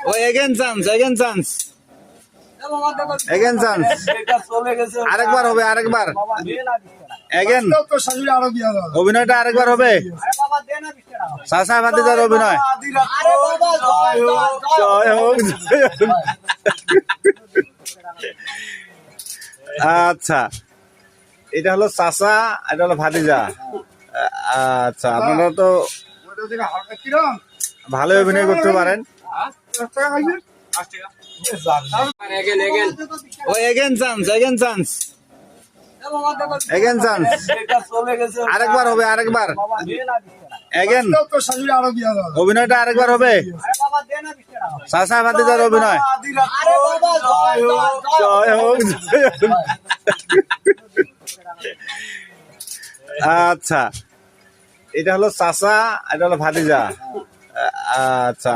ও again chance আরেকবার হবে again অভিনয়টা আরেকবার হবে চাচা ভাতিজার অভিনয় জয় হোক আচ্ছা এটা হলো চাচা এটা হলো ভাতিজা আচ্ছা আপনারা তো ভালো অভিনয় করতে পারেন ও এগেন চান্স আরেকবার হবে এগেন অভিনয়টা আরেকবার হবে চাচা ভাতিজার অভিনয় জয় হোক আচ্ছা এটা হলো চাচা এটা হলো ভাতিজা আচ্ছা